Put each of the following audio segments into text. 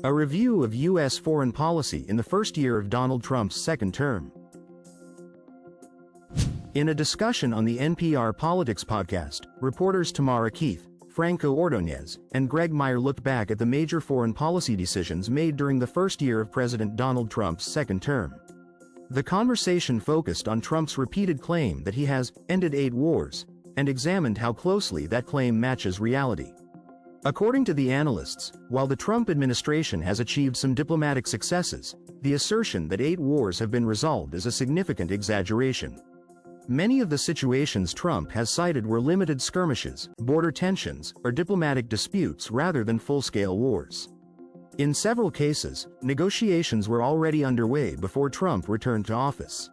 A review of U.S. foreign policy in the first year of Donald Trump's second term. In a discussion on the NPR Politics podcast, reporters Tamara Keith, Franco Ordonez, and Greg Meyer looked back at the major foreign policy decisions made during the first year of President Donald Trump's second term. The conversation focused on Trump's repeated claim that he has ended 8 wars, and examined how closely that claim matches reality. According to the analysts, while the Trump administration has achieved some diplomatic successes, the assertion that 8 wars have been resolved is a significant exaggeration. Many of the situations Trump has cited were limited skirmishes, border tensions, or diplomatic disputes rather than full-scale wars. In several cases, negotiations were already underway before Trump returned to office.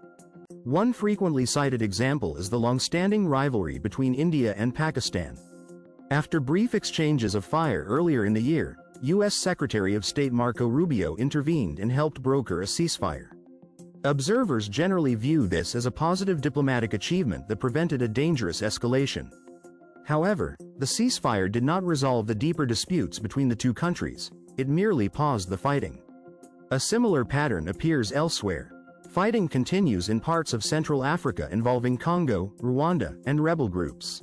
One frequently cited example is the long-standing rivalry between India and Pakistan. After brief exchanges of fire earlier in the year, U.S. Secretary of State Marco Rubio intervened and helped broker a ceasefire. Observers generally view this as a positive diplomatic achievement that prevented a dangerous escalation. However, the ceasefire did not resolve the deeper disputes between the two countries, it merely paused the fighting. A similar pattern appears elsewhere. Fighting continues in parts of Central Africa involving Congo, Rwanda, and rebel groups.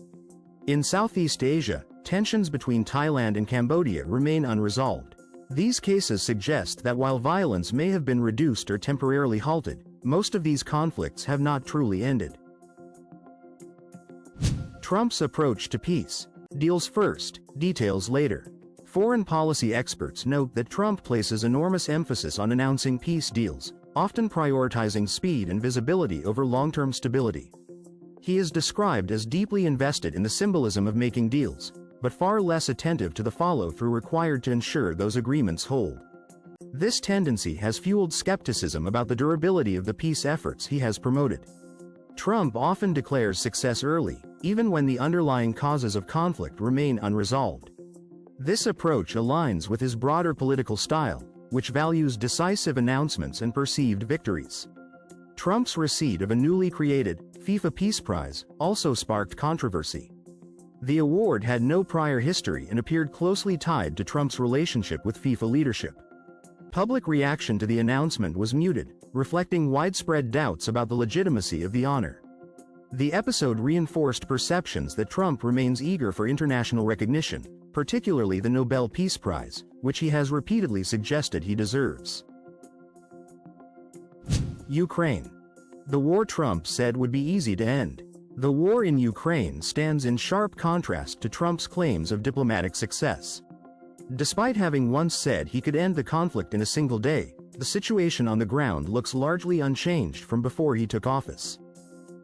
In Southeast Asia, tensions between Thailand and Cambodia remain unresolved. These cases suggest that while violence may have been reduced or temporarily halted, most of these conflicts have not truly ended. Trump's approach to peace. Deals first, details later. Foreign policy experts note that Trump places enormous emphasis on announcing peace deals, often prioritizing speed and visibility over long-term stability. He is described as deeply invested in the symbolism of making deals, but far less attentive to the follow-through required to ensure those agreements hold. This tendency has fueled skepticism about the durability of the peace efforts he has promoted. Trump often declares success early, even when the underlying causes of conflict remain unresolved. This approach aligns with his broader political style, which values decisive announcements and perceived victories. Trump's receipt of a newly created FIFA Peace Prize also sparked controversy. The award had no prior history and appeared closely tied to Trump's relationship with FIFA leadership. Public reaction to the announcement was muted, reflecting widespread doubts about the legitimacy of the honor. The episode reinforced perceptions that Trump remains eager for international recognition, particularly the Nobel Peace Prize, which he has repeatedly suggested he deserves. Ukraine. The war Trump said would be easy to end. The war in Ukraine stands in sharp contrast to Trump's claims of diplomatic success. Despite having once said he could end the conflict in a single day, the situation on the ground looks largely unchanged from before he took office.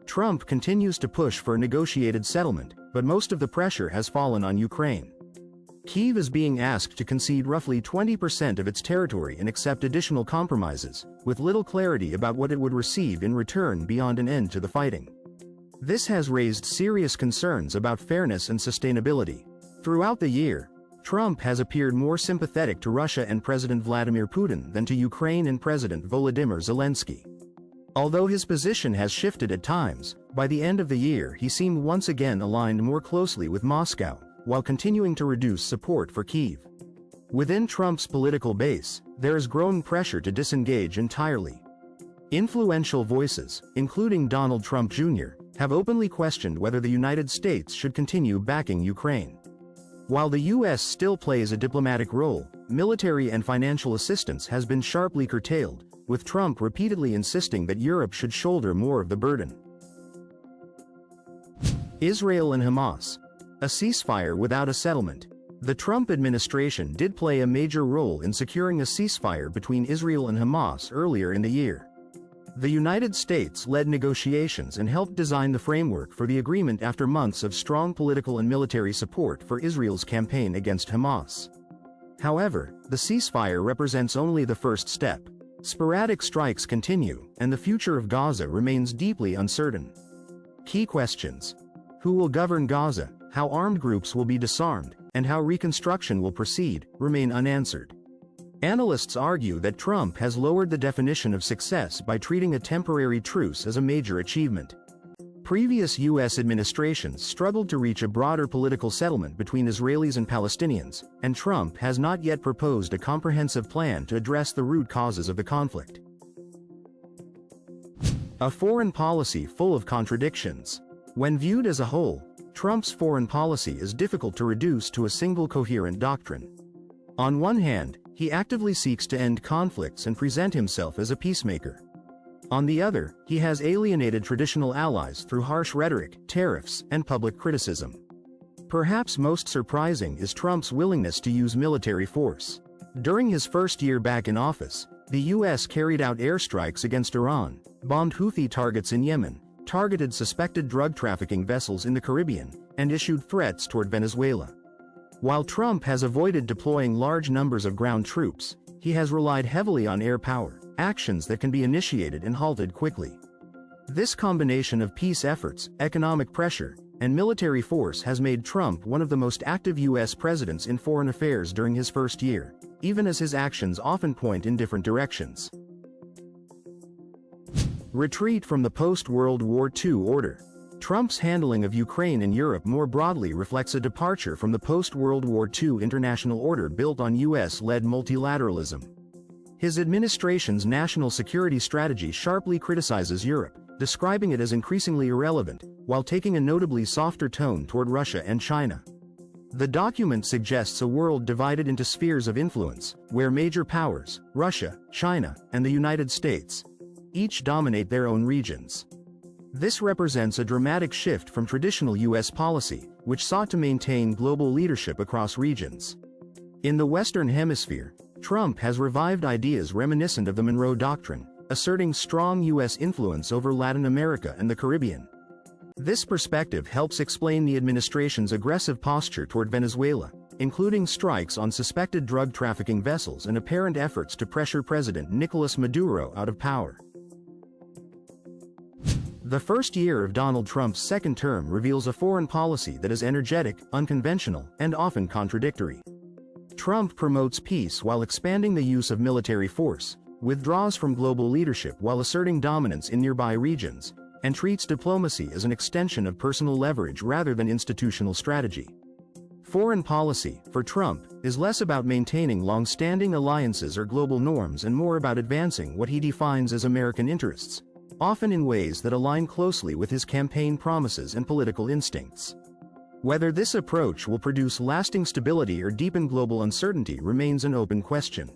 Trump continues to push for a negotiated settlement, but most of the pressure has fallen on Ukraine. Kyiv is being asked to concede roughly 20% of its territory and accept additional compromises, with little clarity about what it would receive in return beyond an end to the fighting. This has raised serious concerns about fairness and sustainability. Throughout the year, Trump has appeared more sympathetic to Russia and President Vladimir Putin than to Ukraine and President Volodymyr Zelensky. Although his position has shifted at times, by the end of the year he seemed once again aligned more closely with Moscow, while continuing to reduce support for Kyiv. Within Trump's political base, there is growing pressure to disengage entirely. Influential voices, including Donald Trump Jr., have openly questioned whether the United States should continue backing Ukraine. While the U.S. still plays a diplomatic role, military and financial assistance has been sharply curtailed, with Trump repeatedly insisting that Europe should shoulder more of the burden. Israel and Hamas. A ceasefire without a settlement. The Trump administration did play a major role in securing a ceasefire between Israel and Hamas earlier in the year. The United States led negotiations and helped design the framework for the agreement after months of strong political and military support for Israel's campaign against Hamas. However, the ceasefire represents only the first step. Sporadic strikes continue, and the future of Gaza remains deeply uncertain. Key questions: who will govern Gaza, how armed groups will be disarmed, and how reconstruction will proceed, remain unanswered. Analysts argue that Trump has lowered the definition of success by treating a temporary truce as a major achievement. Previous U.S. administrations struggled to reach a broader political settlement between Israelis and Palestinians, and Trump has not yet proposed a comprehensive plan to address the root causes of the conflict. A foreign policy full of contradictions. When viewed as a whole, Trump's foreign policy is difficult to reduce to a single coherent doctrine. On one hand, he actively seeks to end conflicts and present himself as a peacemaker. On the other, he has alienated traditional allies through harsh rhetoric, tariffs, and public criticism. Perhaps most surprising is Trump's willingness to use military force. During his first year back in office, the U.S. carried out airstrikes against Iran, bombed Houthi targets in Yemen, targeted suspected drug trafficking vessels in the Caribbean, and issued threats toward Venezuela. While Trump has avoided deploying large numbers of ground troops, he has relied heavily on air power, actions that can be initiated and halted quickly. This combination of peace efforts, economic pressure, and military force has made Trump one of the most active U.S. presidents in foreign affairs during his first year, even as his actions often point in different directions. Retreat from the post-World War II order. Trump's handling of Ukraine and Europe more broadly reflects a departure from the post-World War II international order built on U.S.-led multilateralism. His administration's national security strategy sharply criticizes Europe, describing it as increasingly irrelevant, while taking a notably softer tone toward Russia and China. The document suggests a world divided into spheres of influence, where major powers, Russia, China, and the United States, each dominate their own regions. This represents a dramatic shift from traditional U.S. policy, which sought to maintain global leadership across regions. In the Western Hemisphere, Trump has revived ideas reminiscent of the Monroe Doctrine, asserting strong U.S. influence over Latin America and the Caribbean. This perspective helps explain the administration's aggressive posture toward Venezuela, including strikes on suspected drug trafficking vessels and apparent efforts to pressure President Nicolas Maduro out of power. The first year of Donald Trump's second term reveals a foreign policy that is energetic, unconventional, and often contradictory. Trump promotes peace while expanding the use of military force, withdraws from global leadership while asserting dominance in nearby regions, and treats diplomacy as an extension of personal leverage rather than institutional strategy. Foreign policy, for Trump, is less about maintaining long-standing alliances or global norms and more about advancing what he defines as American interests, often in ways that align closely with his campaign promises and political instincts. Whether this approach will produce lasting stability or deepen global uncertainty remains an open question.